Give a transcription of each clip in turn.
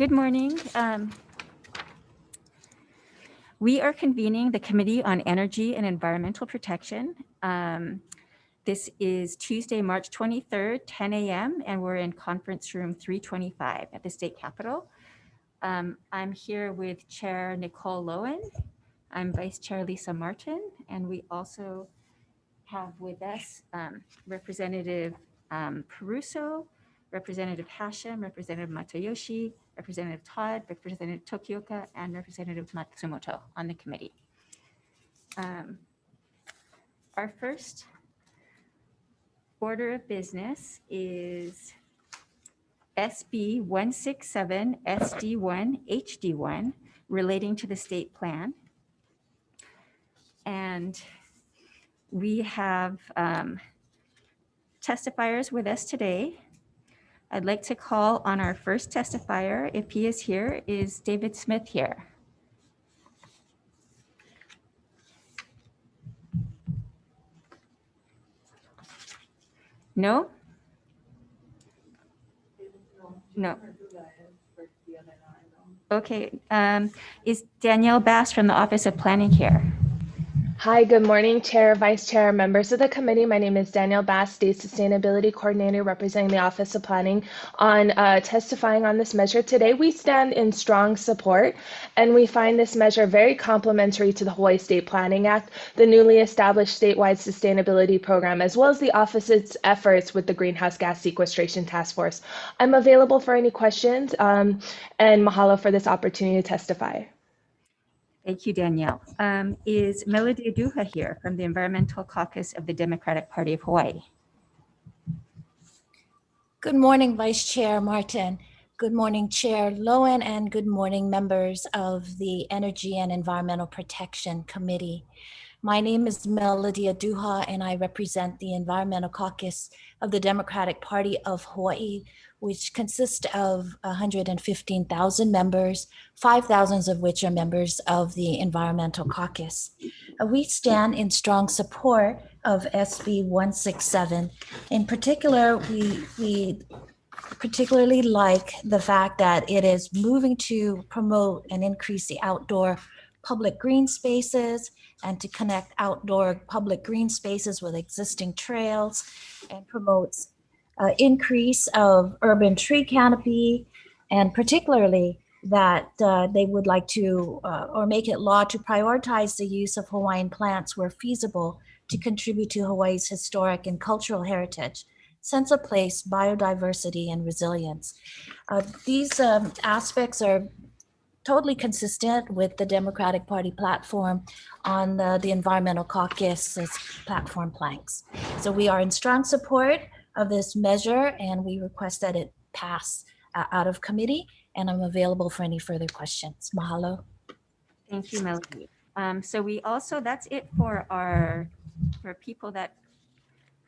Good morning. We are convening the Committee on Energy and Environmental Protection. This is Tuesday, March 23rd, 10 a.m., and we're in conference room 325 at the State Capitol. I'm here with Chair Nicole Lowen. I'm Vice Chair Lisa Martin, and we also have with us Representative Peruso, Representative Hashem, Representative Matayoshi, Representative Todd, Representative Tokioka, and Representative Matsumoto on the committee. Our first order of business is SB 167 SD1 HD1 relating to the state plan. And we have testifiers with us today. I'd like to call on our first testifier. If he is here, is David Smith here? No? No. Okay. Is Danielle Bass from the Office of Planning here? Hi, good morning, Chair, Vice Chair, members of the committee. My name is Danielle Bass, State Sustainability Coordinator representing the Office of Planning on testifying on this measure. Today, we stand in strong support, and we find this measure very complementary to the Hawaii State Planning Act, the newly established statewide sustainability program, as well as the office's efforts with the Greenhouse Gas Sequestration Task Force. I'm available for any questions, and mahalo for this opportunity to testify. Thank you, Danielle. Is Melody Aduha here from the Environmental Caucus of the Democratic Party of Hawaii? Good morning, Vice Chair Martin. Good morning, Chair Lowen, and good morning, members of the Energy and Environmental Protection Committee. My name is Melody Aduha, and I represent the Environmental Caucus of the Democratic Party of Hawaii, which consists of 115,000 members, 5,000 of which are members of the Environmental Caucus. We stand in strong support of SB 167. In particular, we particularly like the fact that it is moving to promote and increase the outdoor public green spaces and to connect outdoor public green spaces with existing trails, and promotes increase of urban tree canopy, and particularly that they would like to or make it law to prioritize the use of Hawaiian plants where feasible to contribute to Hawaii's historic and cultural heritage, sense of place, biodiversity, and resilience. These aspects are totally consistent with the Democratic Party platform on the Environmental Caucus's platform planks. So we are in strong support of this measure, and we request that it pass out of committee, and I'm available for any further questions. Mahalo. Thank you, Melody. So we also, that's it for people that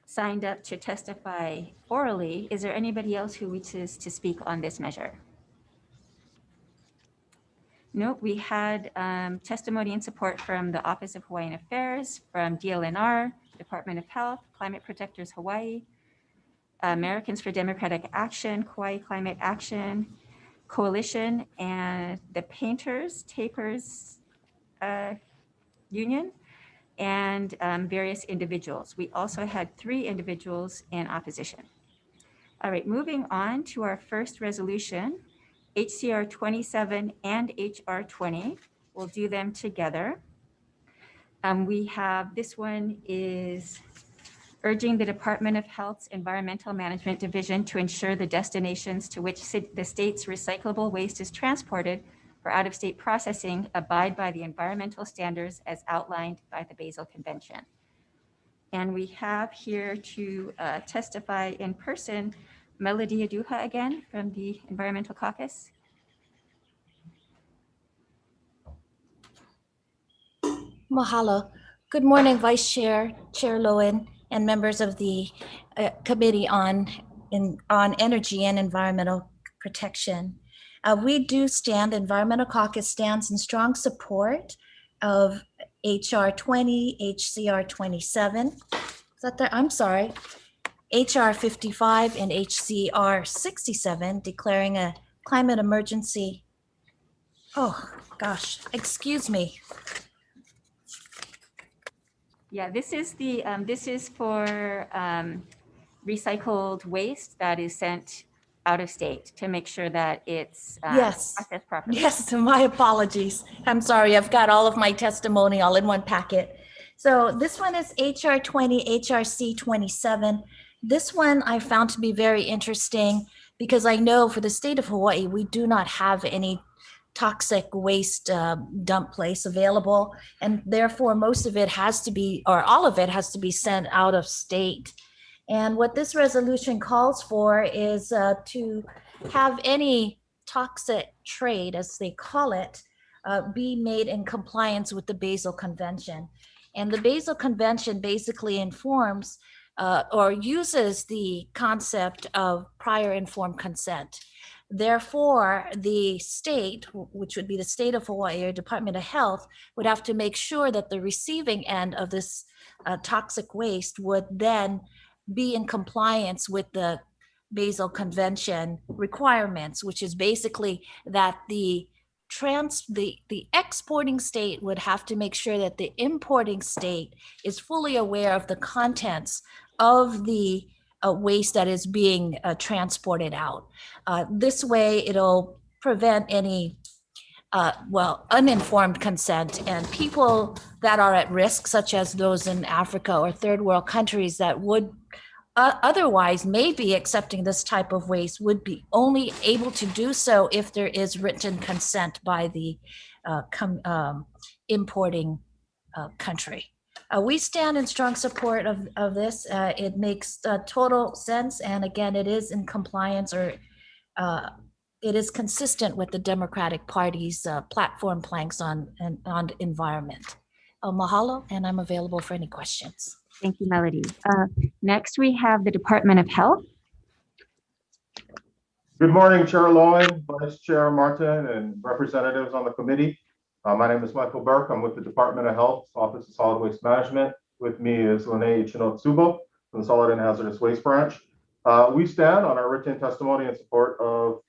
signed up to testify orally. Is there anybody else who wishes to speak on this measure? Nope, we had testimony and support from the Office of Hawaiian Affairs, from DLNR, Department of Health, Climate Protectors Hawaii, Americans for Democratic Action, Kauai Climate Action Coalition, and the Painters, Tapers Union, and various individuals. We also had 3 individuals in opposition. All right, moving on to our first resolution, HCR 27 and HR 20. We'll do them together. We have, this one is urging the Department of Health's Environmental Management Division to ensure the destinations to which the state's recyclable waste is transported for out-of-state processing abide by the environmental standards as outlined by the Basel Convention. And we have here to testify in person, Melody Aduha again from the Environmental Caucus. Mahalo. Good morning, Vice Chair, Chair Lowen, and members of the Committee on Energy and Environmental Protection. We do stand, Environmental Caucus stands in strong support of HR 20, HCR 27. Is that there? I'm sorry. HR 55 and HCR 67, declaring a climate emergency. Oh, gosh, excuse me. Yeah, this is for recycled waste that is sent out of state to make sure that it's Yes. processed properly. Yes, my apologies. I'm sorry. I've got all of my testimony all in one packet. So this one is HR 20, HRC 27. This one I found to be very interesting because I know for the state of Hawaii, we do not have any toxic waste dump place available. And therefore, most of it has to be, or all of it has to be sent out of state. And what this resolution calls for is to have any toxic trade, as they call it, be made in compliance with the Basel Convention. And the Basel Convention basically informs or uses the concept of prior informed consent. Therefore, the state, which would be the state of Hawaii or Department of Health, would have to make sure that the receiving end of this toxic waste would then be in compliance with the Basel Convention requirements, which is basically that the exporting state would have to make sure that the importing state is fully aware of the contents of the waste that is being transported out. This way, it'll prevent any uninformed consent, and people that are at risk, such as those in Africa or third world countries that would otherwise may be accepting this type of waste, would be only able to do so if there is written consent by the importing country. We stand in strong support of this. It makes total sense. And again, it is in compliance, or it is consistent with the Democratic Party's platform planks on environment. Mahalo, and I'm available for any questions. Thank you, Melody. Next, we have the Department of Health. Good morning, Chair Lowen, Vice Chair Martin, and representatives on the committee. My name is Michael Burke. I'm with the Department of Health, Office of Solid Waste Management. With me is Lene Ichino-Tsubo from the Solid and Hazardous Waste Branch. We stand on our written testimony in support of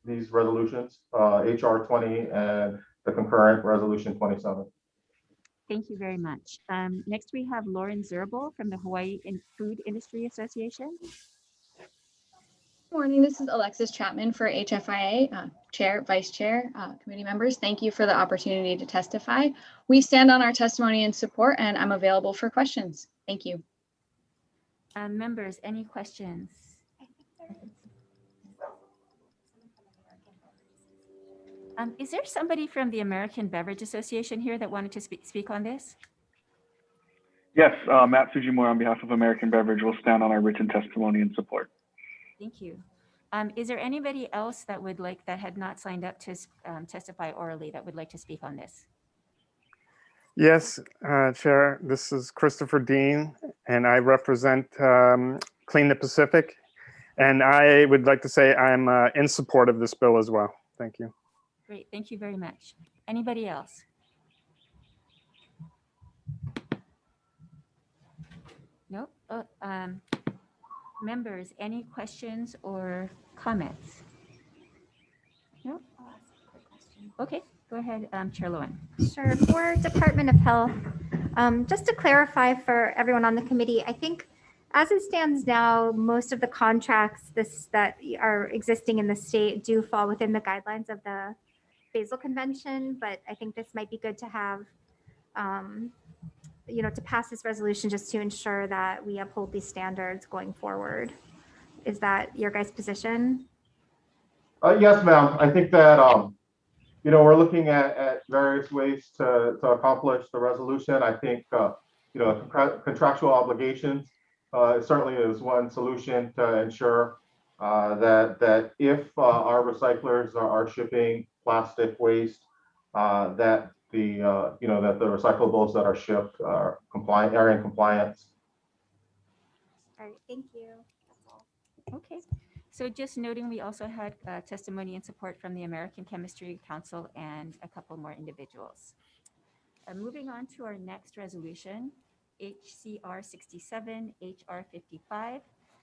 these resolutions, HR 20 and the concurrent resolution 27. Thank you very much. Next, we have Lauren Zerbel from the Hawaii Food Industry Association. Good morning, this is Alexis Chapman for HFIA, Chair, Vice Chair, committee members. Thank you for the opportunity to testify. We stand on our testimony in support, and I'm available for questions. Thank you. Members, any questions? Is there somebody from the American Beverage Association here that wanted to speak on this? Yes, Matt Fujimura on behalf of American Beverage will stand on our written testimony in support. Thank you. Is there anybody else that had not signed up to testify orally that would like to speak on this? Yes, Chair, this is Christopher Dean, and I represent Clean the Pacific. And I would like to say I'm in support of this bill as well. Thank you. Great, thank you very much. Anybody else? Nope. Members, any questions or comments? No? Okay, go ahead, Chair Lowen. Sure. For Department of Health, just to clarify for everyone on the committee, I think as it stands now, most of the contracts that are existing in the state do fall within the guidelines of the Basel Convention, but I think this might be good to have, to pass this resolution just to ensure that we uphold these standards going forward. Is that your guys' position? Yes, ma'am. I think that, we're looking at various ways to accomplish the resolution. I think, contractual obligations certainly is one solution to ensure that if our recyclers are shipping plastic waste, that the recyclables that are shipped are in compliance. All right, thank you. Okay, so just noting, we also had testimony and support from the American Chemistry Council and a couple more individuals. Moving on to our next resolution, HCR 67, HR 55.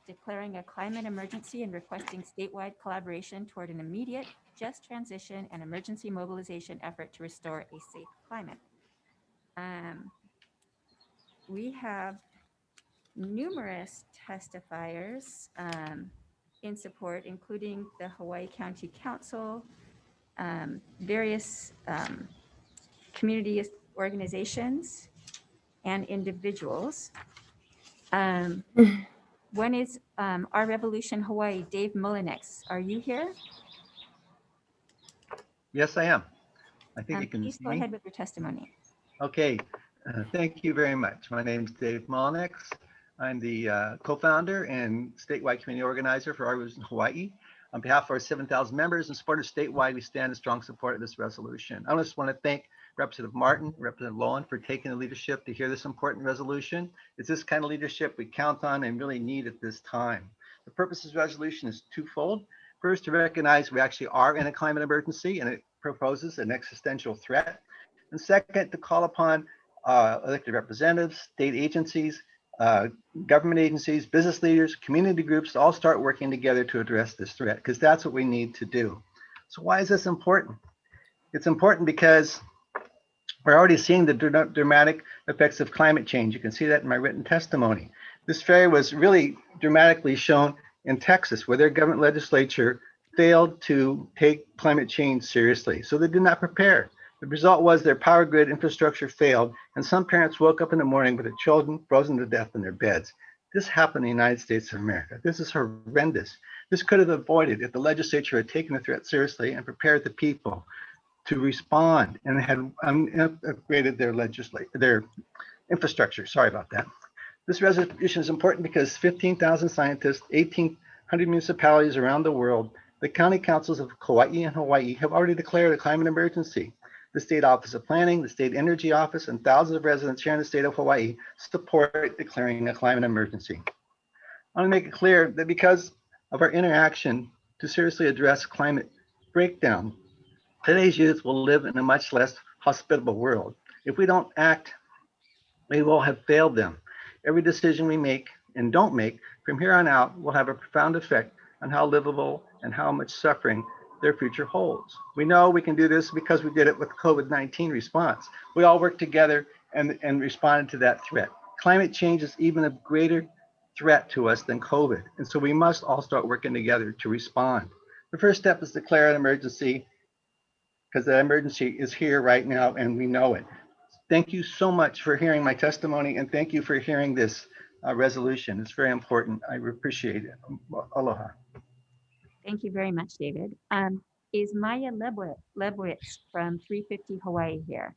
declaring a climate emergency and requesting statewide collaboration toward an immediate, just transition and emergency mobilization effort to restore a safe climate. We have numerous testifiers in support, including the Hawaii County Council, various community organizations, and individuals. One is Our Revolution Hawaii, Dave Mullinex. Are you here? Yes, I am. I think you can Please see go me. ahead with your testimony. Okay, thank you very much. My name is Dave Mullinex. I'm the co-founder and statewide community organizer for Our Revolution Hawaii. On behalf of our 7,000 members and supporters statewide, we stand in strong support of this resolution. I just want to thank Representative Martin, Representative Lowen for taking the leadership to hear this important resolution. It's this kind of leadership we count on and really need at this time. The purpose of this resolution is twofold. First, to recognize we actually are in a climate emergency and it proposes an existential threat. And second, to call upon elected representatives, state agencies, government agencies, business leaders, community groups to all start working together to address this threat, because that's what we need to do. So why is this important? It's important because we're already seeing the dramatic effects of climate change. You can see that in my written testimony. This failure was really dramatically shown in Texas, where their government legislature failed to take climate change seriously. So they did not prepare. The result was their power grid infrastructure failed, and some parents woke up in the morning with their children frozen to death in their beds. This happened in the United States of America. This is horrendous. This could have avoided if the legislature had taken the threat seriously and prepared the people to respond and had upgraded their infrastructure. Sorry about that. This resolution is important because 15,000 scientists, 1,800 municipalities around the world, the county councils of Kauai and Hawaii have already declared a climate emergency. The State Office of Planning, the State Energy Office, and thousands of residents here in the state of Hawaii support declaring a climate emergency. I want to make it clear that because of our interaction to seriously address climate breakdown, today's youth will live in a much less hospitable world. If we don't act, we will have failed them. Every decision we make and don't make from here on out will have a profound effect on how livable and how much suffering their future holds. We know we can do this because we did it with COVID-19 response. We all worked together and responded to that threat. Climate change is even a greater threat to us than COVID. And so we must all start working together to respond. The first step is declare an emergency, because the emergency is here right now and we know it. Thank you so much for hearing my testimony, and thank you for hearing this resolution. It's very important. I appreciate it. Aloha. Thank you very much, David. Is Maya Lebowitz from 350 Hawaii here?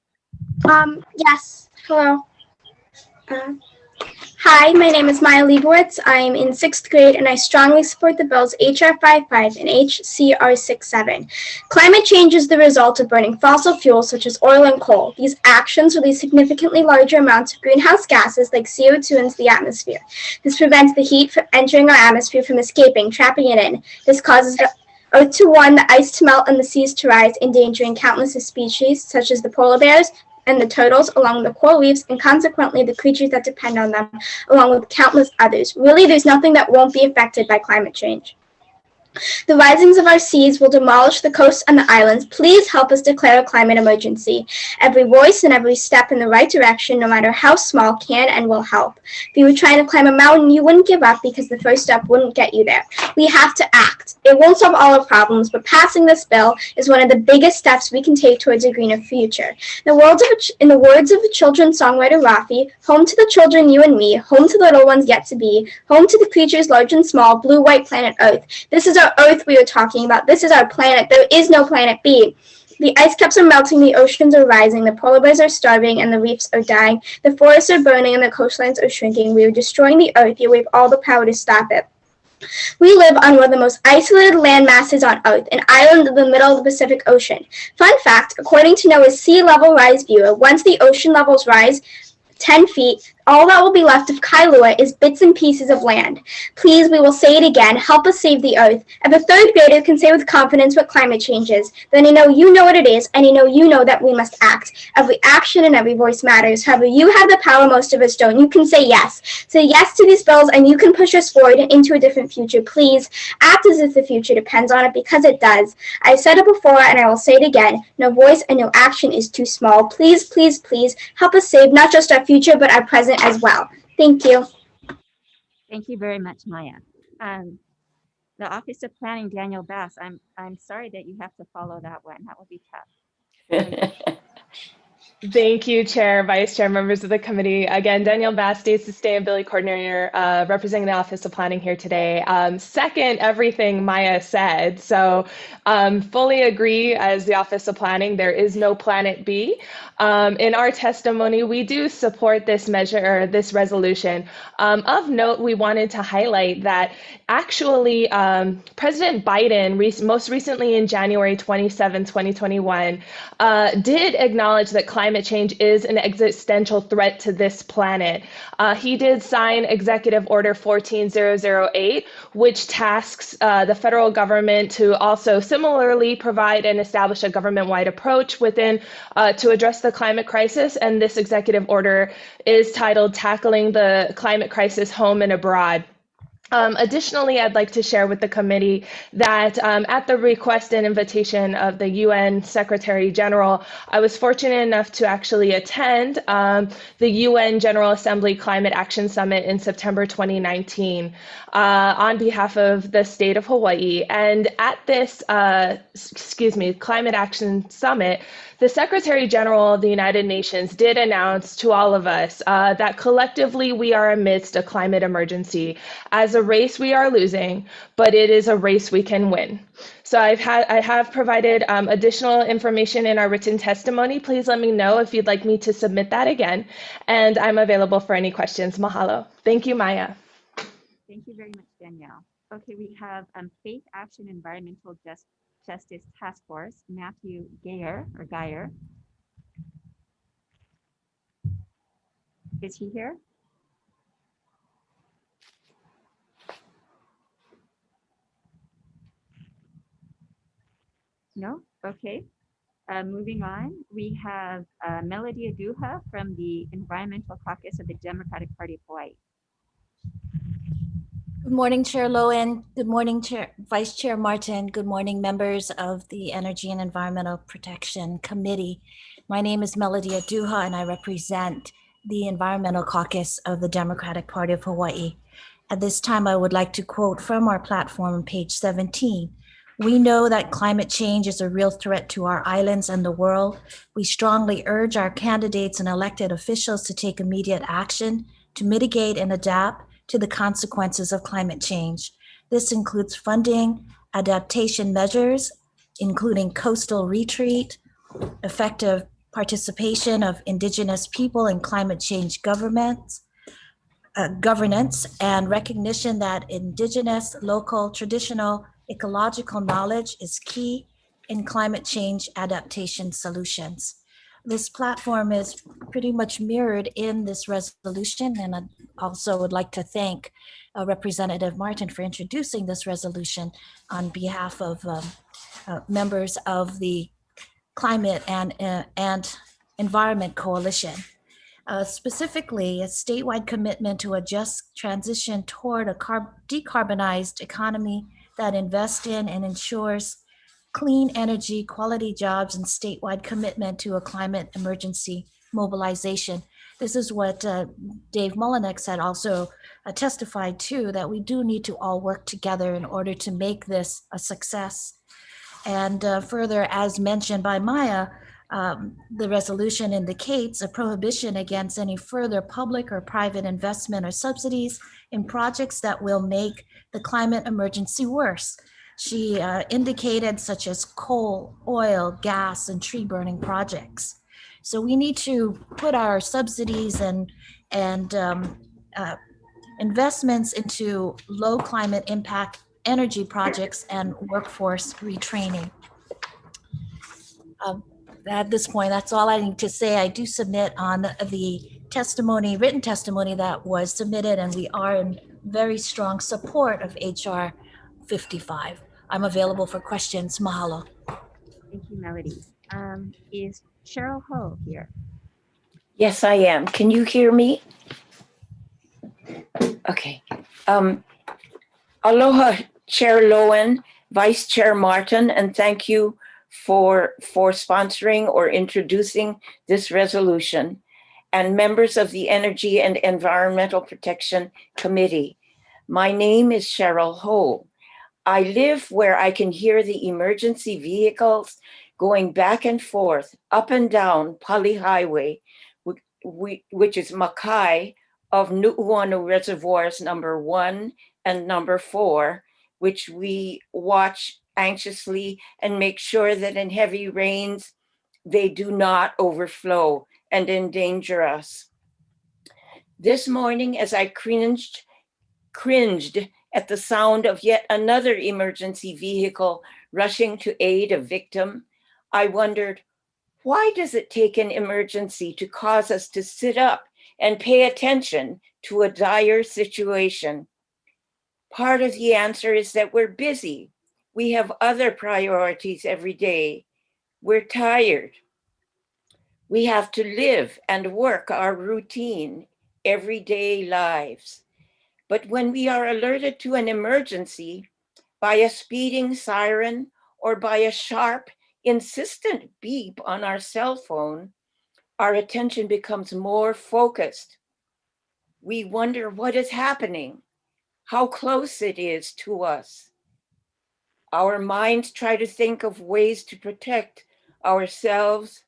Yes. Hello. Hi, my name is Maya Leibowitz. I'm in 6th grade and I strongly support the bills HR 55 and HCR 67. Climate change is the result of burning fossil fuels such as oil and coal. These actions release significantly larger amounts of greenhouse gases like CO2 into the atmosphere. This prevents the heat from entering our atmosphere from escaping, trapping it in. This causes the Earth to warm, the ice to melt, and the seas to rise, endangering countless species such as the polar bears and the turtles, along with the coral reefs, and consequently the creatures that depend on them, along with countless others. Really, there's nothing that won't be affected by climate change. The risings of our seas will demolish the coasts and the islands. Please help us declare a climate emergency. Every voice and every step in the right direction, no matter how small, can and will help. If you were trying to climb a mountain, you wouldn't give up because the first step wouldn't get you there. We have to act. It won't solve all our problems, but passing this bill is one of the biggest steps we can take towards a greener future. In the words of the children's songwriter Rafi, home to the children, you and me, home to the little ones yet to be, home to the creatures large and small, blue, white planet Earth. This is our Earth we are talking about. This is our planet. There is no planet B. The ice caps are melting, the oceans are rising, the polar bears are starving, and the reefs are dying. The forests are burning, and the coastlines are shrinking. We are destroying the Earth, yet we have all the power to stop it. We live on one of the most isolated land masses on Earth, an island in the middle of the Pacific Ocean. Fun fact, according to NOAA's Sea Level Rise Viewer, once the ocean levels rise 10 feet, All that will be left of Kailua is bits and pieces of land. Please, we will say it again, help us save the earth. If a third grader can say with confidence what climate change is, then I know you know what it is, and I know you know that we must act. Every action and every voice matters. However, you have the power, most of us don't. You can say yes. Say yes to these bills, and you can push us forward into a different future. Please, act as if the future depends on it, because it does. I've said it before, and I will say it again. No voice and no action is too small. Please, please, please, help us save not just our future, but our present as well. Thank you. Thank you very much, Maya. The Office of Planning, Daniel Bass, I'm sorry that you have to follow that one. That will be tough. Thank you, Chair, Vice Chair, members of the committee. Again, Danielle Bass, State Sustainability Coordinator, representing the Office of Planning here today. Second, everything Maya said. So fully agree as the Office of Planning, there is no Planet B. In our testimony, we do support this measure, or this resolution. Of note, we wanted to highlight that actually President Biden, most recently in January 27, 2021, did acknowledge that climate change is an existential threat to this planet. He did sign Executive Order 14008, which tasks the federal government to also similarly provide and establish a government-wide approach within to address the climate crisis. And this executive order is titled Tackling the Climate Crisis Home and Abroad. Additionally, I'd like to share with the committee that at the request and invitation of the UN Secretary General, I was fortunate enough to actually attend the UN General Assembly Climate Action Summit in September 2019 on behalf of the state of Hawaii. And at this, Climate Action Summit, the Secretary General of the United Nations did announce to all of us that collectively we are amidst a climate emergency. As a race, we are losing, but it is a race we can win. So I have provided additional information in our written testimony. Please let me know if you'd like me to submit that again, and I'm available for any questions. Mahalo. Thank you, Maya. Thank you very much, Danielle. Okay, we have Faith Action Environmental Justice Task Force, Matthew Geyer. Is he here? No? Okay. Moving on, we have Melody Aduha from the Environmental Caucus of the Democratic Party of Hawaii. Good morning, Chair Lowen. Good morning, Vice Chair Martin. Good morning, members of the Energy and Environmental Protection Committee. My name is Melody Aduha, and I represent the Environmental Caucus of the Democratic Party of Hawaii. At this time, I would like to quote from our platform on page 17. We know that climate change is a real threat to our islands and the world. We strongly urge our candidates and elected officials to take immediate action to mitigate and adapt to the consequences of climate change. This includes funding, adaptation measures, including coastal retreat, effective participation of Indigenous people in climate change governance, and recognition that Indigenous, local, traditional, ecological knowledge is key in climate change adaptation solutions. This platform is pretty much mirrored in this resolution, and I also would like to thank Representative Martin for introducing this resolution on behalf of members of the Climate and Environment Coalition. Specifically, a statewide commitment to a just transition toward a decarbonized economy that invests in and ensures clean energy, quality jobs, and statewide commitment to a climate emergency mobilization. This is what Dave Mullinex had also testified to, that we do need to all work together in order to make this a success. And further, as mentioned by Maya, the resolution indicates a prohibition against any further public or private investment or subsidies in projects that will make the climate emergency worse. She indicated such as coal, oil, gas, and tree burning projects. So we need to put our subsidies and investments into low climate impact energy projects and workforce retraining. At this point, that's all I need to say. I do submit on the testimony, written testimony that was submitted, and we are in very strong support of HR 55. I'm available for questions. Mahalo. Thank you, Melody. Is Cheryl Ho here? Yes, I am. Can you hear me? Okay. Aloha, Chair Lowen, Vice Chair Martin, and thank you for sponsoring or introducing this resolution, and members of the Energy and Environmental Protection Committee. My name is Cheryl Ho. I live where I can hear the emergency vehicles going back and forth, up and down Pali Highway, which is Makai of Nu'uanu Reservoirs number 1 and number 4, which we watch anxiously and make sure that in heavy rains, they do not overflow and endanger us. This morning, as I cringed at the sound of yet another emergency vehicle rushing to aid a victim, I wondered, why does it take an emergency to cause us to sit up and pay attention to a dire situation? Part of the answer is that we're busy. We have other priorities every day. We're tired. We have to live and work our routine, everyday lives. But when we are alerted to an emergency by a speeding siren or by a sharp, insistent beep on our cell phone, our attention becomes more focused. We wonder what is happening, how close it is to us. Our minds try to think of ways to protect ourselves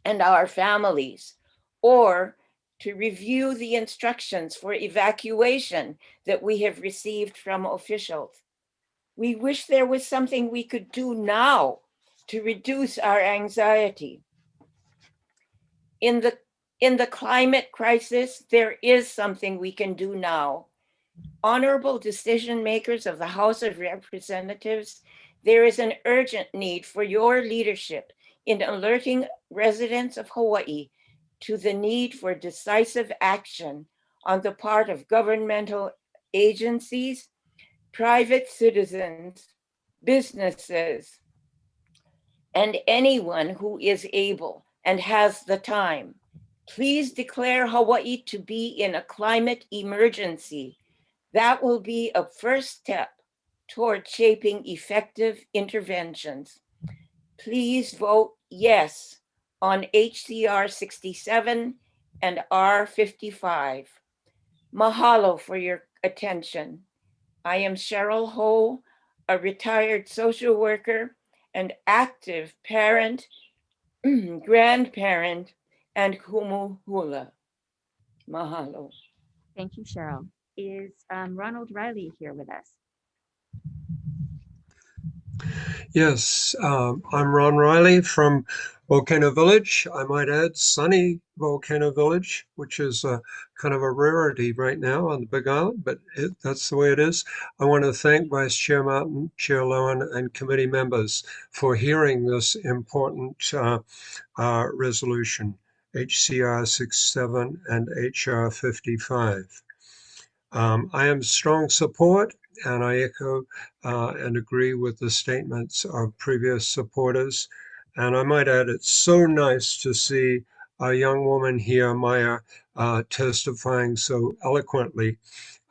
and our families, or to review the instructions for evacuation that we have received from officials. We wish there was something we could do now to reduce our anxiety. In the climate crisis, there is something we can do now. Honorable decision makers of the House of Representatives, there is an urgent need for your leadership in alerting residents of Hawaii to the need for decisive action on the part of governmental agencies, private citizens, businesses, and anyone who is able and has the time. Please declare Hawaii to be in a climate emergency. That will be a first step toward shaping effective interventions. Please vote yes on HCR 67 and R 55. Mahalo for your attention. I am Cheryl Ho, a retired social worker and active parent, grandparent, and kumuhula. Mahalo. Thank you, Cheryl. Is Ronald Riley here with us? Yes, I'm Ron Riley from Volcano Village. I might add sunny Volcano Village, which is kind of a rarity right now on the Big Island, but that's the way it is. I want to thank Vice Chair Martin, Chair Lowen, and committee members for hearing this important resolution, HCR 67 and HR 55. I am strong support, and I echo and agree with the statements of previous supporters. And I might add, it's so nice to see a young woman here, Maya, testifying so eloquently.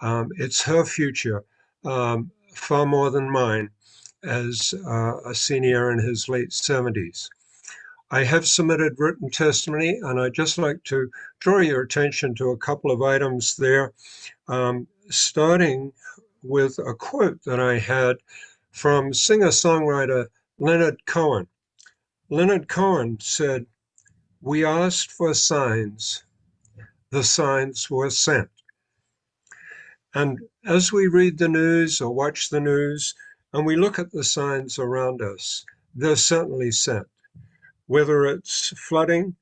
It's her future, far more than mine, as a senior in his late 70s. I have submitted written testimony, and I'd just like to draw your attention to a couple of items there, starting with a quote that I had from singer-songwriter Leonard Cohen. Leonard Cohen said, "We asked for signs, the signs were sent." And as we read the news or watch the news, and we look at the signs around us, they're certainly sent. Whether it's flooding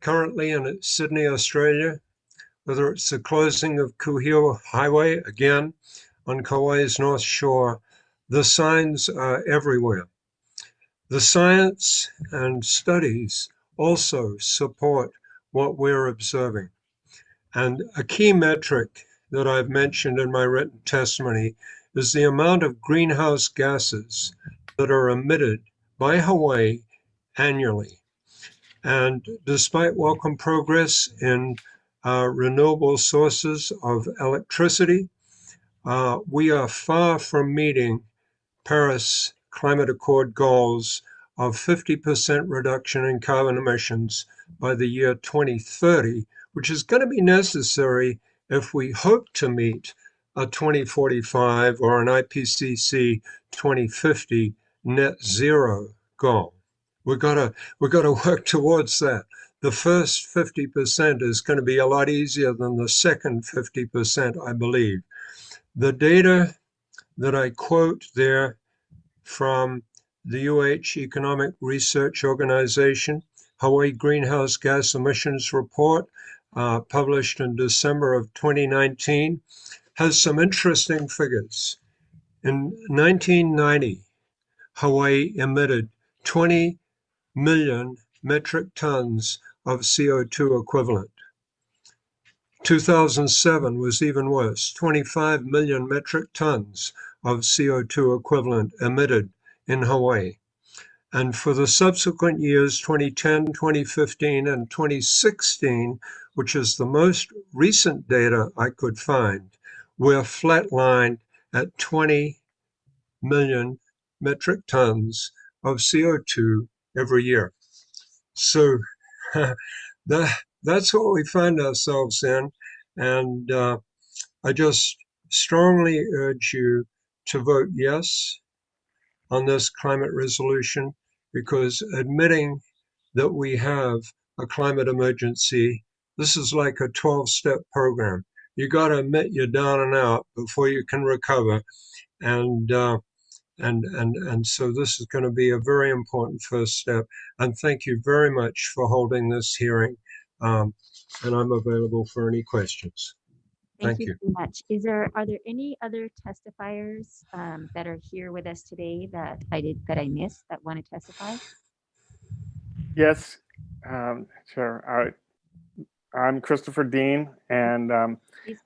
currently in Sydney, Australia, whether it's the closing of Kuhio Highway, again, on Kauai's North Shore, the signs are everywhere. The science and studies also support what we're observing. And a key metric that I've mentioned in my written testimony is the amount of greenhouse gases that are emitted by Hawaii annually. And despite welcome progress in renewable sources of electricity, we are far from meeting Paris Climate Accord goals of 50% reduction in carbon emissions by the year 2030, which is going to be necessary if we hope to meet a 2045 or an IPCC 2050 net zero goal. We've got to work towards that. The first 50% is going to be a lot easier than the second 50%, I believe. The data that I quote there from the UH Economic Research Organization, Hawaii Greenhouse Gas Emissions Report, published in December of 2019, has some interesting figures. In 1990, Hawaii emitted 20 million metric tons of CO2 equivalent. 2007 was even worse, 25 million metric tons of CO2 equivalent emitted in Hawaii. And for the subsequent years, 2010, 2015, and 2016, which is the most recent data I could find, we're flatlined at 20 million metric tons of CO2 every year. So that's what we find ourselves in. And I just strongly urge you to vote yes on this climate resolution, because admitting that we have a climate emergency, this is like a 12-step program. You got to admit you're down and out before you can recover. And so this is going to be a very important first step. And thank you very much for holding this hearing. And I'm available for any questions. Thank you so much. Are there any other testifiers that are here with us today that I missed that want to testify? Yes, sure. I'm Christopher Dean, and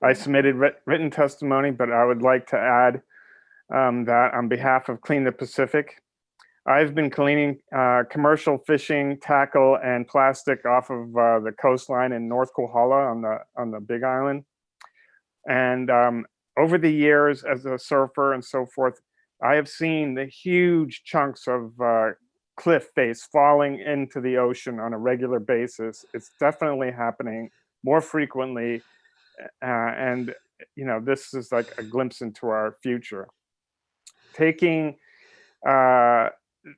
I submitted written testimony, but I would like to add that on behalf of Clean the Pacific, I've been cleaning commercial fishing, tackle, and plastic off of the coastline in North Kohala on the Big Island. And over the years, as a surfer and so forth, I have seen the huge chunks of cliff face falling into the ocean on a regular basis. It's definitely happening more frequently. And, you know, this is like a glimpse into our future. Taking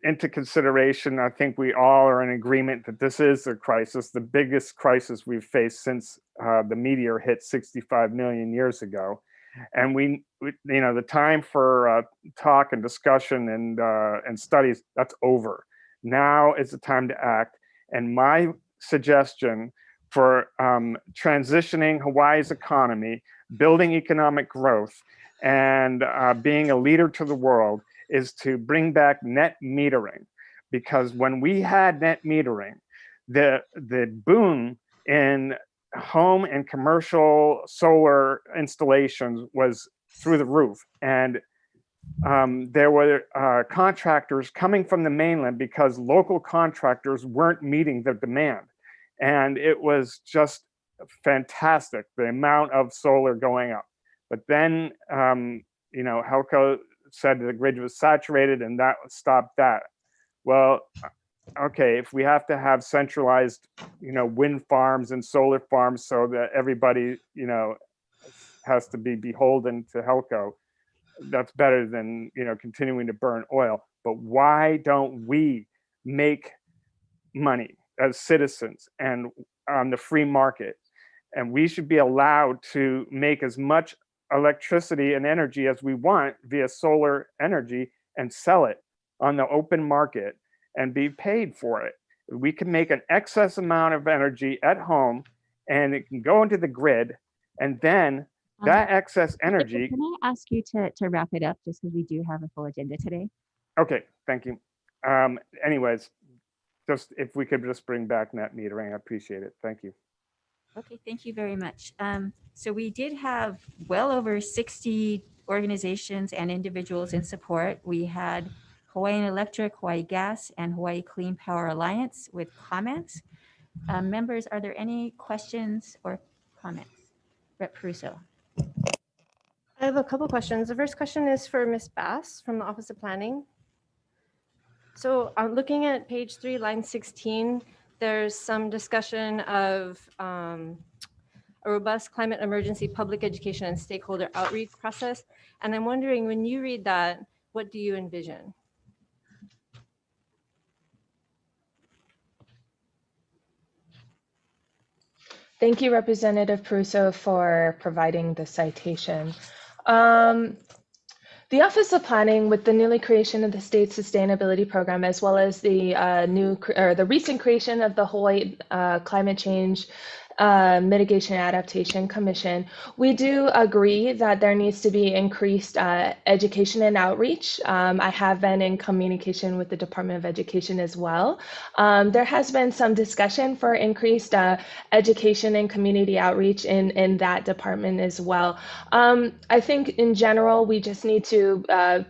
into consideration, I think we all are in agreement that this is a crisis, the biggest crisis we've faced since the meteor hit 65 million years ago. And we you know, the time for talk and discussion and studies, that's over. Now is the time to act. And my suggestion for transitioning Hawaii's economy, building economic growth, and being a leader to the world is to bring back net metering. Because when we had net metering, the boom in home and commercial solar installations was through the roof. And there were contractors coming from the mainland because local contractors weren't meeting the demand. And it was just fantastic, the amount of solar going up. But then, you know, Helco said the grid was saturated and that stopped that. Well, okay, if we have to have centralized, you know, wind farms and solar farms so that everybody, you know, has to be beholden to Helco, that's better than, you know, continuing to burn oil. But why don't we make money as citizens and on the free market? And we should be allowed to make as much electricity and energy as we want via solar energy and sell it on the open market and be paid for it. We can make an excess amount of energy at home and it can go into the grid, and then that excess energy. Can I ask you to wrap it up just because we do have a full agenda today? Okay, thank you. Anyways, just if we could just bring back net metering, I appreciate it. Thank you. Okay, thank you very much. So we did have well over 60 organizations and individuals in support. We had Hawaiian Electric, Hawaii Gas, and Hawaii Clean Power Alliance with comments. Members, are there any questions or comments? Rep. Pruso. I have a couple questions. The first question is for Ms. Bass from the Office of Planning. So I'm looking at page 3, line 16. There's some discussion of a robust climate emergency public education and stakeholder outreach process. And I'm wondering, when you read that, what do you envision? Thank you, Representative Pruso, for providing the citation. The Office of Planning, with the newly creation of the State Sustainability Program, as well as the the recent creation of the Hawaii Climate Change Mitigation and Adaptation Commission, we do agree that there needs to be increased education and outreach. I have been in communication with the Department of Education as well. There has been some discussion for increased education and community outreach in that department as well. I think in general, we just need to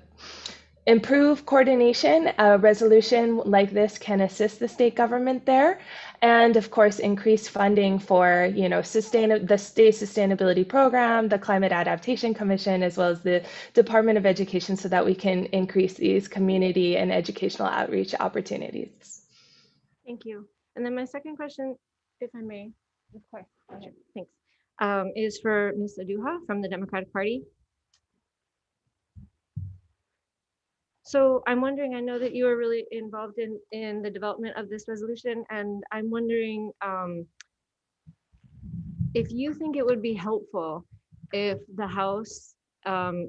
improve coordination. A resolution like this can assist the state government there. And of course, increase funding for, the state sustainability program, the Climate Adaptation Commission, as well as the Department of Education, so that we can increase these community and educational outreach opportunities. Thank you. And then my second question, if I may, of course, thanks, is for Ms. Aduha from the Democratic Party. So I'm wondering, I know that you are really involved in the development of this resolution, and I'm wondering if you think it would be helpful if the House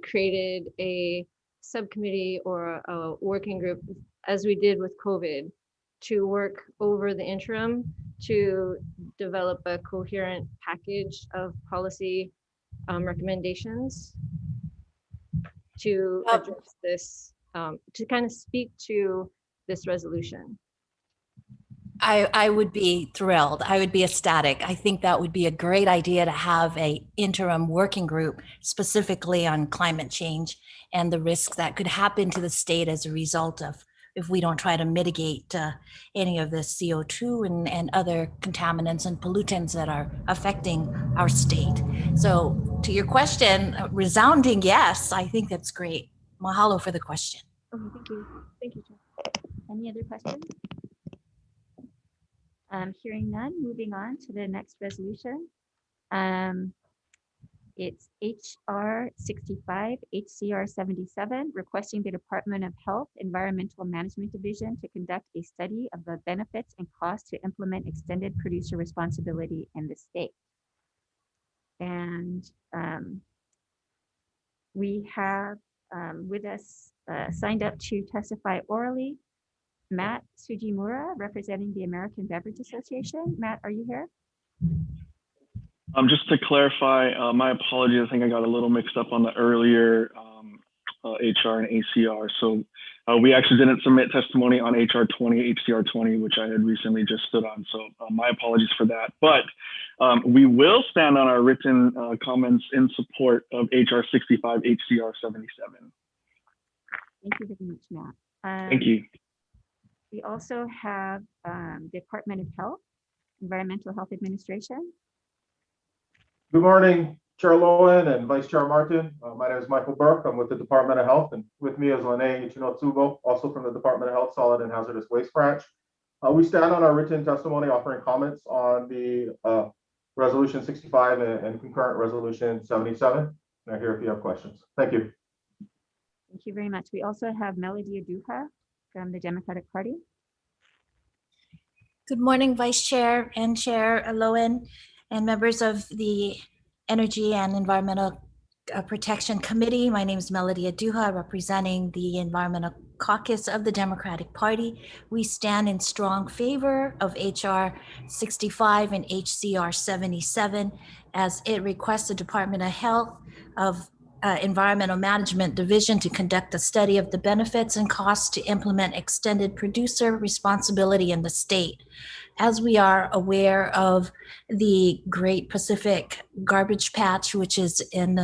created a subcommittee or a working group, as we did with COVID, to work over the interim to develop a coherent package of policy recommendations to address this, to kind of speak to this resolution. I would be thrilled. I would be ecstatic. I think that would be a great idea to have a interim working group specifically on climate change and the risks that could happen to the state as a result of if we don't try to mitigate any of the CO2 and other contaminants and pollutants that are affecting our state. So to your question, resounding yes, I think that's great. Mahalo for the question. Oh, thank you. Thank you, Chair. Any other questions? Hearing none, moving on to the next resolution. It's HR 65, HCR 77, requesting the Department of Health Environmental Management Division to conduct a study of the benefits and costs to implement extended producer responsibility in the state. And we have with us signed up to testify orally, Matt Sujimura, representing the American Beverage Association. Matt, are you here? Just to clarify, my apologies. I think I got a little mixed up on the earlier HR and ACR. So we actually didn't submit testimony on HR 20, HCR 20, which I had recently just stood on. So my apologies for that. But we will stand on our written comments in support of HR 65, HCR 77. Thank you very much, Matt. Thank you. We also have Department of Health, Environmental Health Administration. Good morning, Chair Lowen and Vice Chair Martin. My name is Michael Burke. I'm with the Department of Health, and with me is Lene Ichino-Tsubo, also from the Department of Health Solid and Hazardous Waste Branch. We stand on our written testimony offering comments on the Resolution 65 and concurrent Resolution 77. I'm here if you have questions. Thank you. Thank you very much. We also have Melody Aduha from the Democratic Party. Good morning, Vice Chair and Chair Lowen and members of the Energy and Environmental Protection Committee. My name is Melody Aduha, representing the Environmental Caucus of the Democratic Party. We stand in strong favor of HR 65 and HCR 77 as it requests the Department of Health of Environmental Management Division to conduct a study of the benefits and costs to implement extended producer responsibility in the state. As we are aware of the Great Pacific Garbage Patch, which is in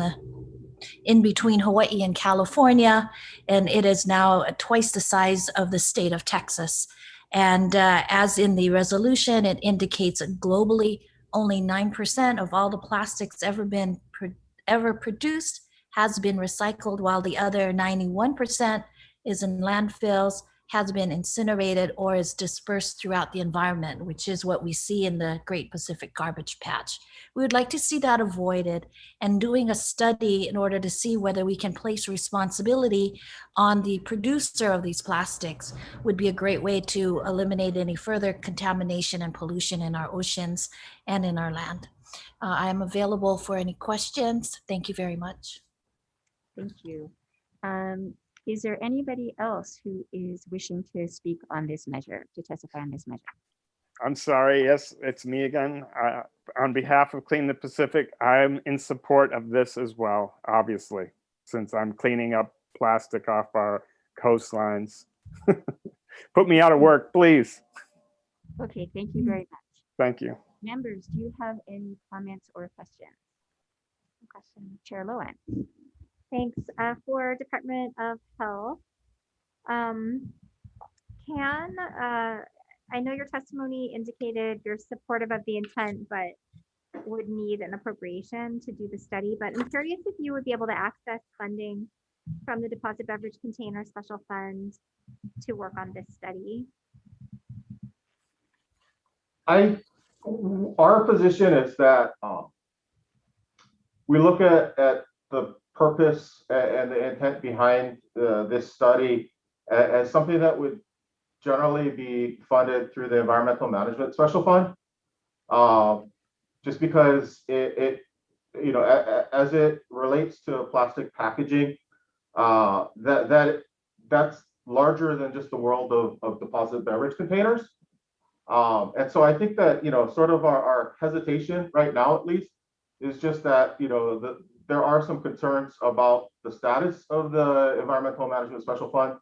between Hawaii and California, and it is now twice the size of the state of Texas. And as in the resolution, it indicates that globally, only 9% of all the plastics ever produced has been recycled, while the other 91% is in landfills, has been incinerated, or is dispersed throughout the environment, which is what we see in the Great Pacific Garbage Patch. We would like to see that avoided, and doing a study in order to see whether we can place responsibility on the producer of these plastics would be a great way to eliminate any further contamination and pollution in our oceans and in our land. I am available for any questions. Thank you very much. Thank you. Is there anybody else who is wishing to speak on this measure, to testify on this measure? I'm sorry. Yes, it's me again. On behalf of Clean the Pacific, I'm in support of this as well, obviously, since I'm cleaning up plastic off our coastlines. Put me out of work, please. Okay, thank you very much. Thank you. Members, do you have any comments or questions? Chair Lowen. Thanks. For Department of Health, I know your testimony indicated you're supportive of the intent, but would need an appropriation to do the study. But I'm curious if you would be able to access funding from the Deposit Beverage Container Special Fund to work on this study. Our position is that we look at the purpose and the intent behind this study as something that would generally be funded through the Environmental Management Special Fund, just because it as it relates to plastic packaging, that's larger than just the world of deposit beverage containers. And so I think that, sort of our hesitation right now, at least, is just that, there are some concerns about the status of the Environmental Management Special Fund.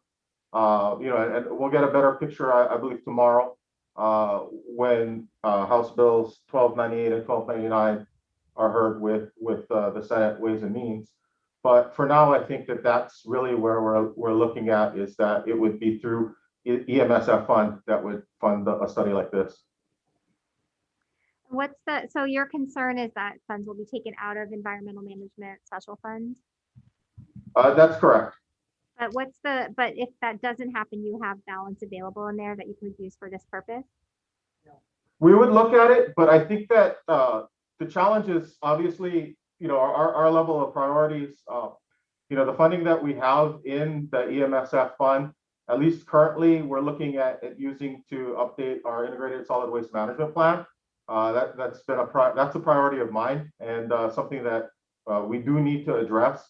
And we'll get a better picture, I believe, tomorrow when House Bills 1298 and 1299 are heard with the Senate Ways and Means. But for now, I think that that's really where we're looking at, is that it would be through EMSF fund that would fund a study like this. So your concern is that funds will be taken out of Environmental Management Special Fund? That's correct. But if that doesn't happen, you have balance available in there that you can use for this purpose? We would look at it, but I think that the challenge is obviously, our level of priorities, the funding that we have in the EMSF fund, at least currently, we're looking at using to update our integrated solid waste management plan. That's a priority of mine, and something that we do need to address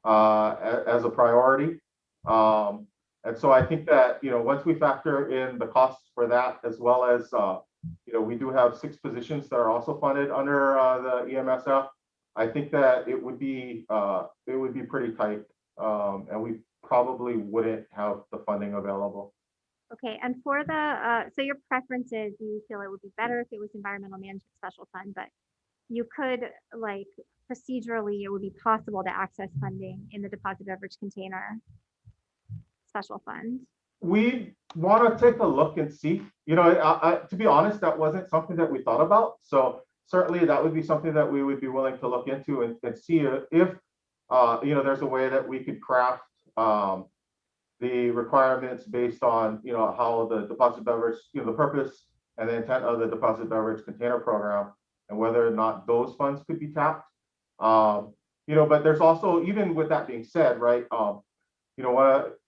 as a priority. And so I think that, once we factor in the costs for that, as well as, we do have 6 positions that are also funded under the EMSF, I think that it would be pretty tight, and we probably wouldn't have the funding available. Okay, and for the, so your preference is you feel it would be better if it was Environmental Management Special Fund, but you could, procedurally, it would be possible to access funding in the Deposit Beverage Container Special Fund. We want to take a look and see, to be honest, that wasn't something that we thought about. So certainly that would be something that we would be willing to look into and see if, there's a way that we could craft the requirements based on, how the deposit beverage, the purpose and the intent of the deposit beverage container program, and whether or not those funds could be tapped. But there's also, even with that being said, right,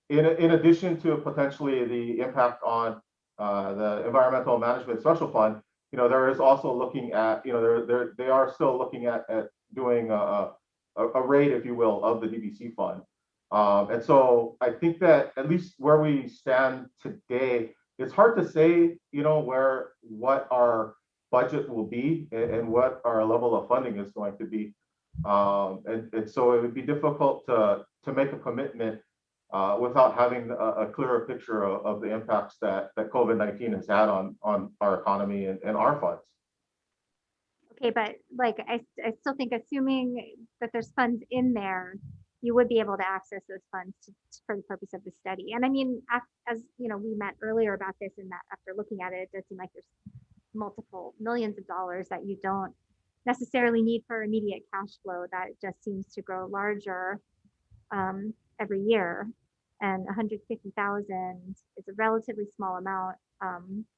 in addition to potentially the impact on the Environmental Management Special Fund, there is also looking at, they are still looking at doing a rate, if you will, of the DBC fund. And so I think that at least where we stand today, it's hard to say, what our budget will be and what our level of funding is going to be. And so it would be difficult to make a commitment without having a clearer picture of the impacts that COVID-19 has had on our economy and our funds. Okay, but like I still think assuming that there's funds in there, you would be able to access those funds for the purpose of the study. And I mean, as you know, we met earlier about this, and that after looking at it, it does seem like there's multiple millions of dollars that you don't necessarily need for immediate cash flow. That just seems to grow larger every year. And 150,000 is a relatively small amount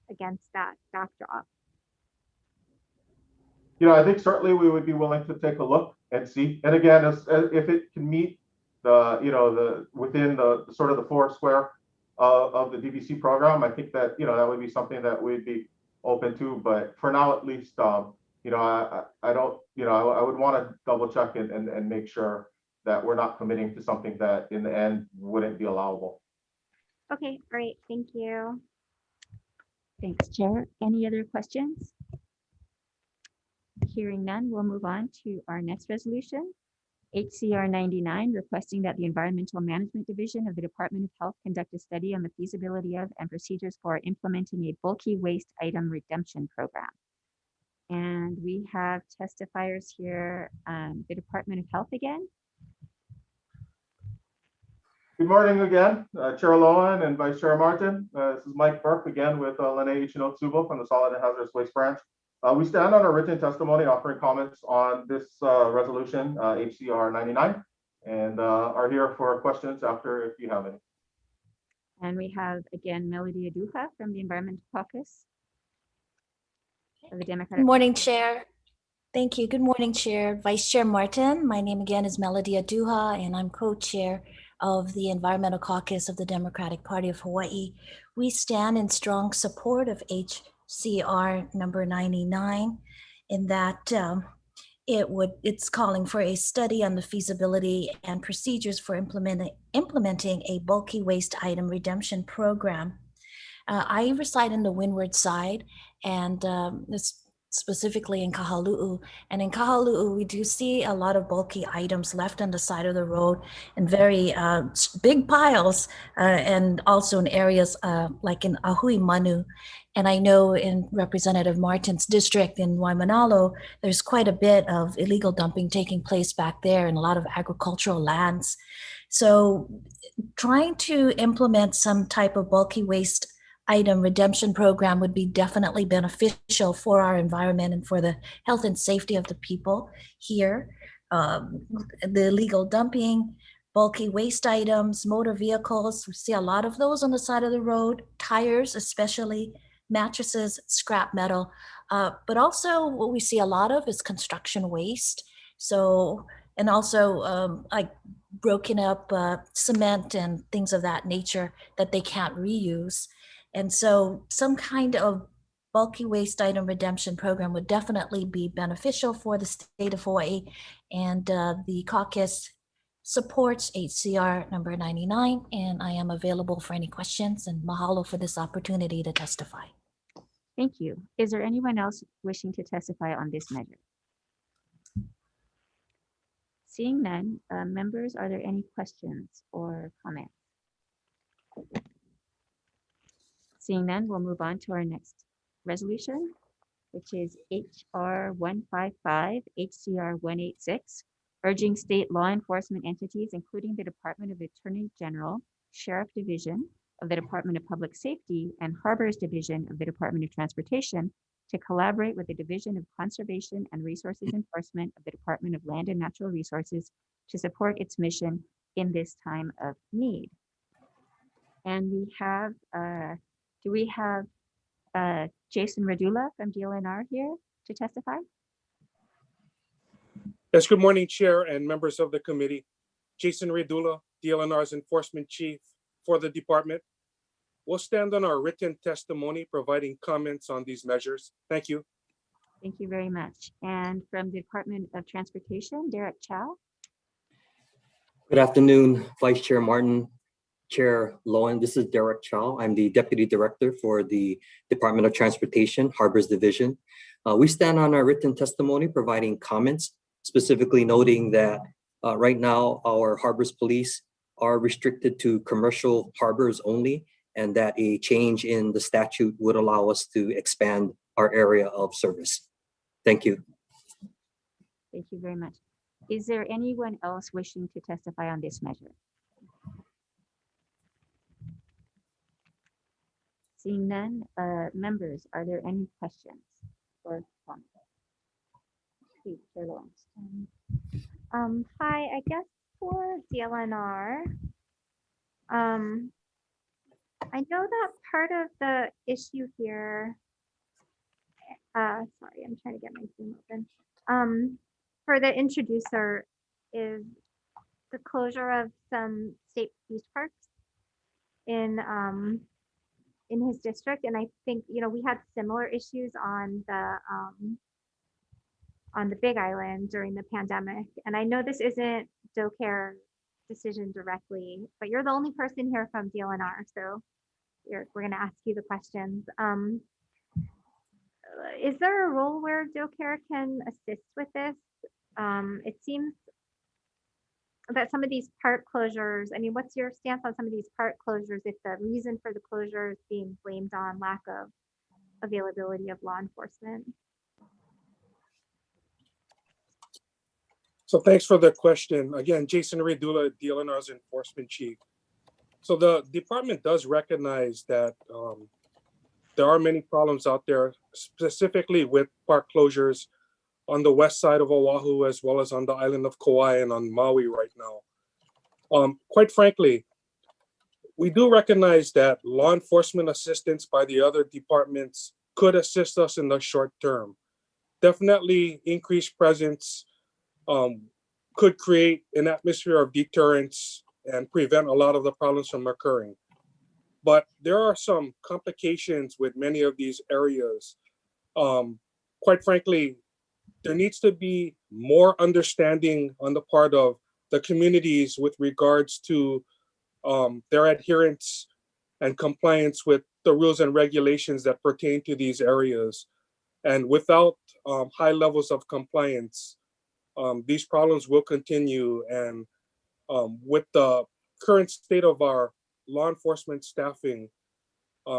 against that backdrop. You know, I think certainly we would be willing to take a look and see. And again, if it can meet the, you know, within the sort of the four square of the DVC program, I think that, you know, that would be something that we'd be open to. But for now, at least, you know, I don't, you know, I would want to double check and make sure that we're not committing to something that in the end wouldn't be allowable. Okay, great. Thank you. Thanks, Chair. Any other questions? Hearing none, we'll move on to our next resolution. HCR 99, requesting that the Environmental Management Division of the Department of Health conduct a study on the feasibility of and procedures for implementing a bulky waste item redemption program. And we have testifiers here, the Department of Health again. Good morning again, Chair Lowen and Vice Chair Martin. This is Mike Burke again with Lene Ichinotsubo from the Solid and Hazardous Waste Branch. We stand on our written testimony offering comments on this resolution, HCR 99, and are here for questions after if you have any. And we have again Melody Aduja from the Environmental Caucus of the Democratic. Good morning, Chair. Thank you. Good morning, Chair. Vice Chair Martin. My name again is Melody Aduja, and I'm co-chair of the Environmental Caucus of the Democratic Party of Hawaii. We stand in strong support of HCR number 99 in that it's calling for a study on the feasibility and procedures for implementing a bulky waste item redemption program. I reside in the windward side, and this specifically in Kahalu'u. And in Kahalu'u, we do see a lot of bulky items left on the side of the road in very big piles, and also in areas like in Ahui Manu. And I know in Representative Martin's district in Waimanalo, there's quite a bit of illegal dumping taking place back there in a lot of agricultural lands. So trying to implement some type of bulky waste item redemption program would be definitely beneficial for our environment and for the health and safety of the people here. The illegal dumping, bulky waste items, motor vehicles, we see a lot of those on the side of the road, tires especially, mattresses, scrap metal, but also what we see a lot of is construction waste. So, and also like broken up cement and things of that nature that they can't reuse. And so some kind of bulky waste item redemption program would definitely be beneficial for the state of Hawaii. And the caucus supports HCR number 99, and I am available for any questions, and mahalo for this opportunity to testify. Thank you. Is there anyone else wishing to testify on this measure? Seeing none, members, are there any questions or comments? Seeing none, we'll move on to our next resolution, which is HR 155, HCR 186, urging state law enforcement entities, including the Department of the Attorney General, Sheriff Division of the Department of Public Safety, and Harbors Division of the Department of Transportation, to collaborate with the Division of Conservation and Resources Enforcement of the Department of Land and Natural Resources to support its mission in this time of need. And we have, do we have Jason Radula from DLNR here to testify? Yes, good morning, Chair and members of the committee. Jason Radula, DLNR's Enforcement Chief for the department. We'll stand on our written testimony providing comments on these measures. Thank you. Thank you very much. And from the Department of Transportation, Derek Chow. Good afternoon, Vice Chair Martin, Chair Lowen. This is Derek Chow. I'm the Deputy Director for the Department of Transportation, Harbors Division. We stand on our written testimony providing comments specifically noting that right now our harbors police are restricted to commercial harbors only, and that a change in the statute would allow us to expand our area of service. Thank you. Thank you very much. Is there anyone else wishing to testify on this measure? Seeing none, members, are there any questions or comments? Please, Chair Lawrence. Hi, I guess for DLNR, I know that part of the issue here, sorry, I'm trying to get my Zoom open. For the introducer is the closure of some state beach parks in his district, and I think we had similar issues on the Big Island during the pandemic. And I know this isn't DoCare's decision directly, but you're the only person here from DLNR, so we're going to ask you the questions. Is there a role where DoCare can assist with this? It seems that some of these park closures, I mean, what's your stance on some of these park closures if the reason for the closure is being blamed on lack of availability of law enforcement? So thanks for the question. Again, Jason Redula, DLNR's enforcement chief. So the department does recognize that there are many problems out there, specifically with park closures on the west side of Oahu, as well as on the island of Kauai and on Maui right now. Quite frankly, we do recognize that law enforcement assistance by the other departments could assist us in the short term. Definitely increased presence could create an atmosphere of deterrence and prevent a lot of the problems from occurring. But there are some complications with many of these areas. Quite frankly, there needs to be more understanding on the part of the communities with regards to their adherence and compliance with the rules and regulations that pertain to these areas. And without high levels of compliance, these problems will continue. And with the current state of our law enforcement staffing,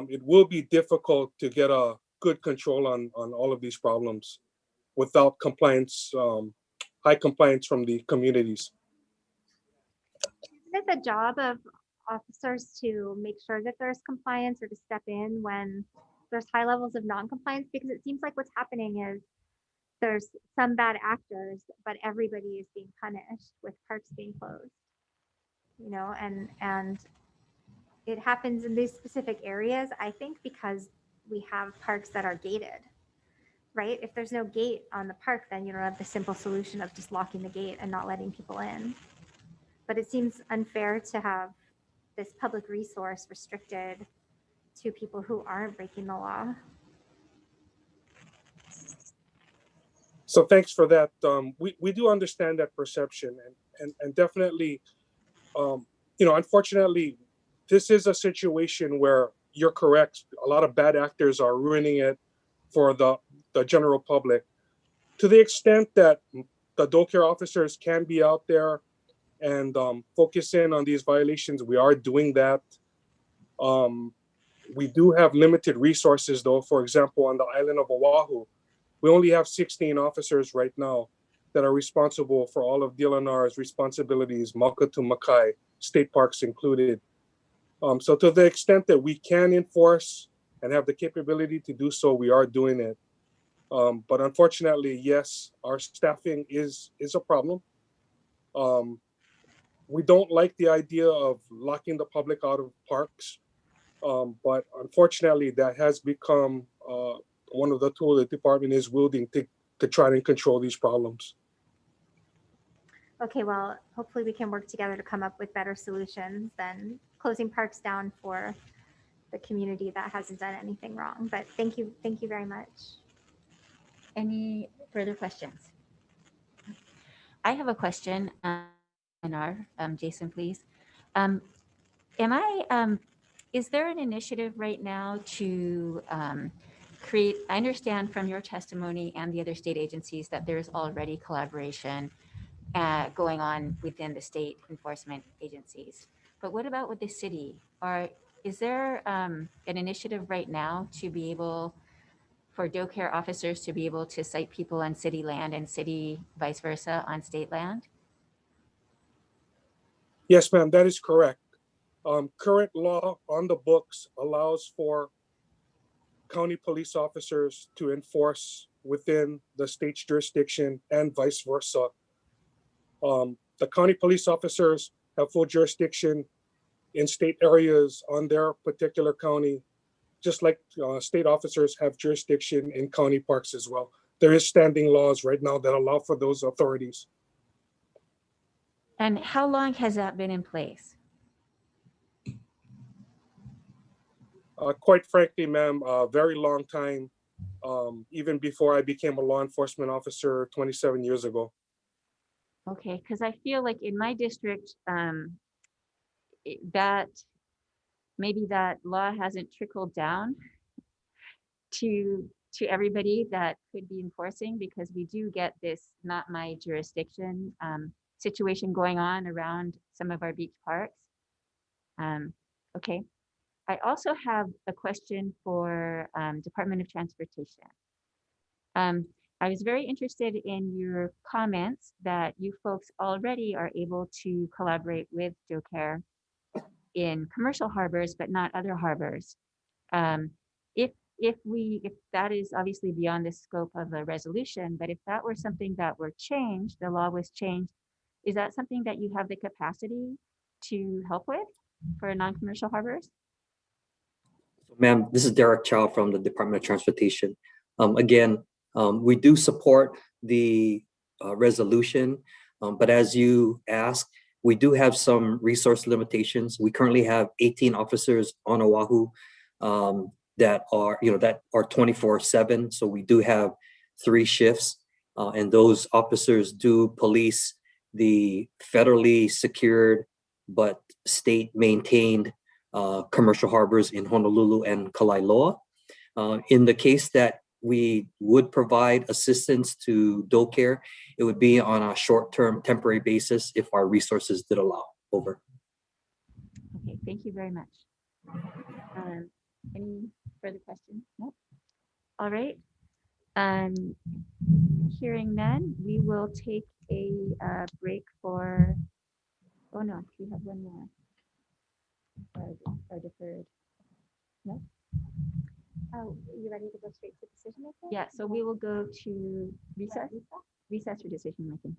it will be difficult to get a good control on all of these problems without compliance, high compliance from the communities. Isn't it the job of officers to make sure that there's compliance or to step in when there's high levels of non-compliance? Because it seems like what's happening is there's some bad actors, but everybody is being punished with parks being closed. And it happens in these specific areas, I think, because we have parks that are gated, right? If there's no gate on the park, then you don't have the simple solution of just locking the gate and not letting people in. But it seems unfair to have this public resource restricted to people who aren't breaking the law. So thanks for that. We do understand that perception, and definitely, unfortunately, this is a situation where you're correct. A lot of bad actors are ruining it for the general public. To the extent that the DoCare officers can be out there and focus in on these violations, we are doing that. We do have limited resources, though. For example, on the island of Oahu, we only have 16 officers right now that are responsible for all of DLNR's responsibilities, Mauka to Makai, state parks included. So to the extent that we can enforce and have the capability to do so, we are doing it. But unfortunately, yes, our staffing is a problem. We don't like the idea of locking the public out of parks, but unfortunately, that has become one of the tools the department is wielding to try and control these problems. Okay, well, hopefully we can work together to come up with better solutions than closing parks down for the community that hasn't done anything wrong. But thank you very much. Any further questions? I have a question, Jason, please. Is there an initiative right now to I understand from your testimony and the other state agencies that there's already collaboration going on within the state enforcement agencies. But what about with the city? Is there an initiative right now to be able for doe care officers to be able to cite people on city land and city vice versa on state land? Yes, ma'am, that is correct. Current law on the books allows for county police officers to enforce within the state's jurisdiction and vice versa. The county police officers have full jurisdiction in state areas on their particular county, just like state officers have jurisdiction in county parks as well. There is standing laws right now that allow for those authorities. And how long has that been in place? Quite frankly, ma'am, a very long time, even before I became a law enforcement officer 27 years ago. Okay, because I feel like in my district, that maybe that law hasn't trickled down to everybody that could be enforcing, because we do get this not my jurisdiction situation going on around some of our beach parks. Okay, I also have a question for Department of Transportation. I was very interested in your comments that you folks already are able to collaborate with doe care in commercial harbors, but not other harbors. If that is obviously beyond the scope of a resolution, but if that were something that were changed, the law was changed, is that something that you have the capacity to help with for non-commercial harbors? Ma'am, this is Derek Chow from the Department of Transportation. Again, we do support the resolution, but as you asked, we do have some resource limitations. We currently have 18 officers on Oahu that are 24/7. So we do have 3 shifts, and those officers do police the federally secured but state maintained commercial harbors in Honolulu and Kalailoa. In the case that we would provide assistance to doe care, it would be on a short-term temporary basis if our resources did allow. Over. Okay, thank you very much. Any further questions? Nope. All right. Hearing none, we will take a break for, oh no, we have one more. Or deferred. No? Oh, you ready to go straight to decision making? Yeah, so we will go to recess. Recess for decision making.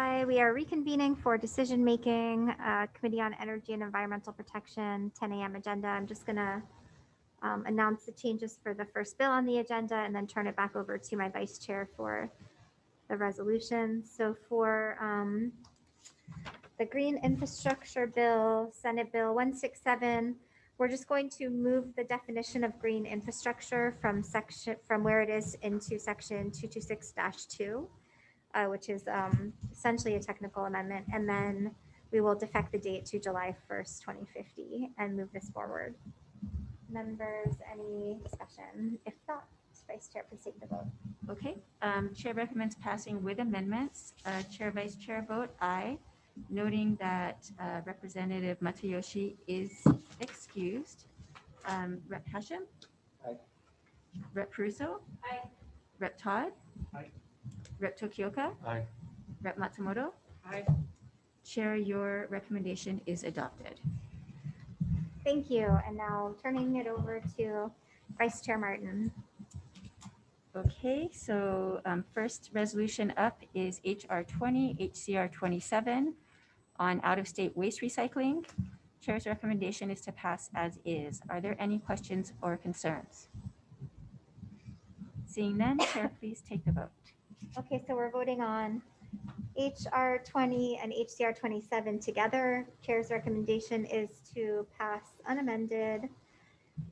Hi, we are reconvening for decision making, Committee on Energy and Environmental Protection, 10 a.m. agenda. I'm just going to announce the changes for the first bill on the agenda and then turn it back over to my vice chair for the resolution. So for the Green Infrastructure Bill, Senate Bill 167, we're just going to move the definition of green infrastructure from where it is into section 226-2. Which is essentially a technical amendment. And then we will defect the date to July 1st, 2050 and move this forward. Members, any discussion? If not, Vice Chair, please take the vote. Okay, Chair recommends passing with amendments. Chair, Vice Chair vote aye, noting that Representative Matayoshi is excused. Rep. Hashem? Aye. Rep. Peruso? Aye. Rep. Todd? Aye. Rep. Tokioka? Aye. Rep. Matsumoto? Aye. Chair, your recommendation is adopted. Thank you. And now turning it over to Vice Chair Martin. Okay, so first resolution up is HR 20, HCR 27 on out-of-state waste recycling. Chair's recommendation is to pass as is. Are there any questions or concerns? Seeing none, Chair, please take the vote. Okay, so we're voting on HR 20 and HCR 27 together. Chair's recommendation is to pass unamended.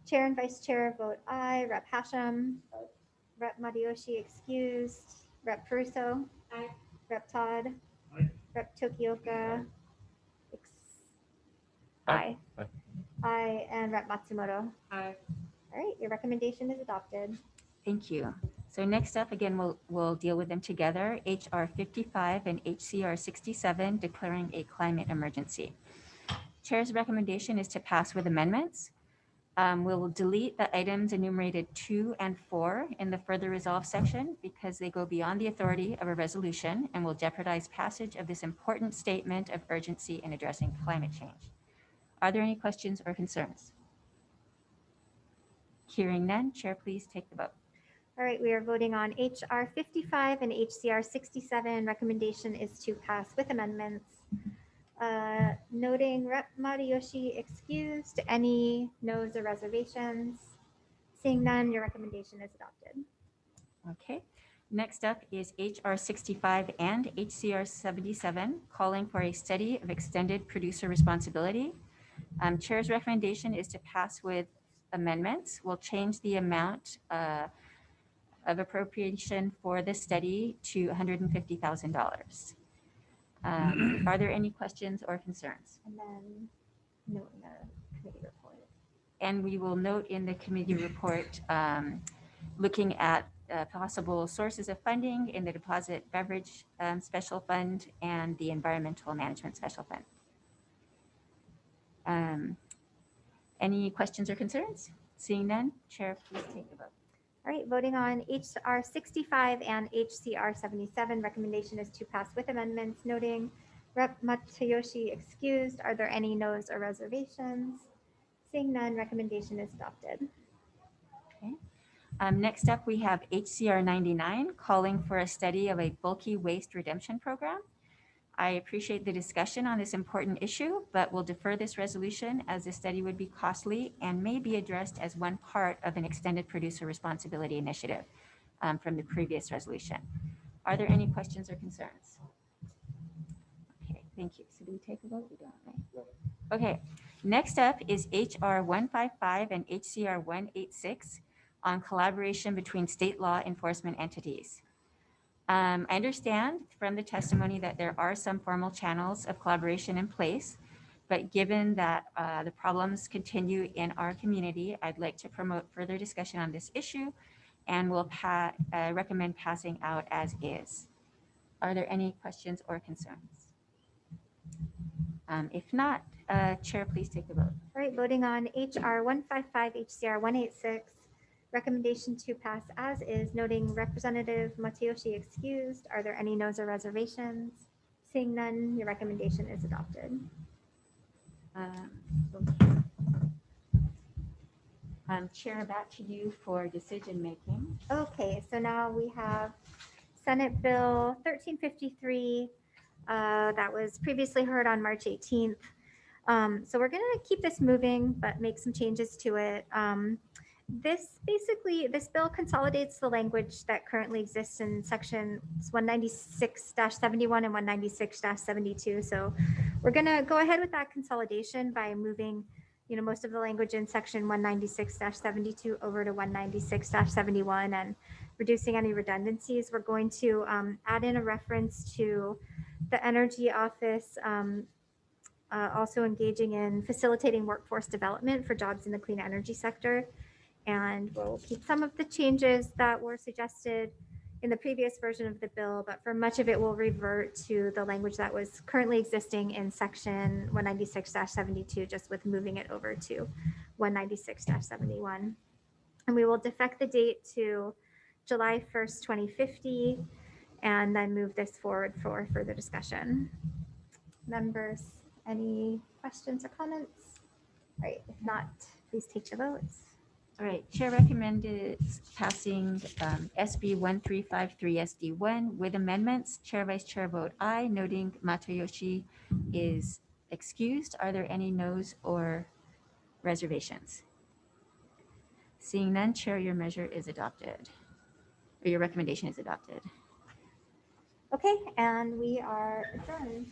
Chair and Vice Chair vote aye. Rep. Hashem? Aye. Rep. Matayoshi excused. Rep. Peruso? Aye. Rep. Todd? Aye. Rep. Tokioka? Aye. Aye. Aye. And Rep. Matsumoto? Aye. All right, your recommendation is adopted. Thank you. So next up, again, we'll deal with them together. HR 55 and HCR 67 declaring a climate emergency. Chair's recommendation is to pass with amendments. We will delete the items enumerated 2 and 4 in the further resolve section because they go beyond the authority of a resolution and will jeopardize passage of this important statement of urgency in addressing climate change. Are there any questions or concerns? Hearing none, Chair, please take the vote. All right, we are voting on HR 55 and HCR 67. Recommendation is to pass with amendments. Noting Rep. Matayoshi excused. Any noes or reservations? Seeing none, your recommendation is adopted. Okay. Next up is HR 65 and HCR 77, calling for a study of extended producer responsibility. Chair's recommendation is to pass with amendments. We'll change the amount of appropriation for this study to $150,000. Are there any questions or concerns? And then note in the committee report. And we will note in the committee report looking at possible sources of funding in the Deposit Beverage Special Fund and the Environmental Management Special Fund. Any questions or concerns? Seeing none, Chair, please take the vote. All right, voting on HR 65 and HCR 77. Recommendation is to pass with amendments, noting Rep. Matayoshi excused. Are there any noes or reservations? Seeing none, recommendation is adopted. Okay. Next up, we have HCR 99, calling for a study of a bulky waste redemption program. I appreciate the discussion on this important issue, but will defer this resolution as the study would be costly and may be addressed as one part of an extended producer responsibility initiative from the previous resolution. Are there any questions or concerns? Okay, thank you. So do we take a vote? We don't, right? Okay, next up is HR 155 and HCR 186 on collaboration between state law enforcement entities. I understand from the testimony that there are some formal channels of collaboration in place, but given that the problems continue in our community, I'd like to promote further discussion on this issue and will recommend passing out as is. Are there any questions or concerns? If not, Chair, please take the vote. All right, voting on HR 155, HCR 186. Recommendation to pass as is, noting Representative Matayoshi excused. Are there any noes or reservations? Seeing none, your recommendation is adopted. Okay. Chair, back to you for decision making. Okay, so now we have Senate Bill 1353, that was previously heard on March 18th. So we're going to keep this moving, but make some changes to it. This bill consolidates the language that currently exists in sections 196-71 and 196-72. So we're going to go ahead with that consolidation by moving, most of the language in section 196-72 over to 196-71 and reducing any redundancies. We're going to add in a reference to the Energy Office also engaging in facilitating workforce development for jobs in the clean energy sector. And we'll keep some of the changes that were suggested in the previous version of the bill, but for much of it, we'll revert to the language that was currently existing in section 196-72, just with moving it over to 196-71. And we will defect the date to July 1st, 2050, and then move this forward for further discussion. Members, any questions or comments? All right, if not, please take your votes. All right, Chair recommended passing SB 1353 SD1 with amendments. Chair, Vice Chair vote aye, noting Matayoshi is excused. Are there any noes or reservations? Seeing none, Chair, your measure is adopted, or your recommendation is adopted. Okay, and we are adjourned.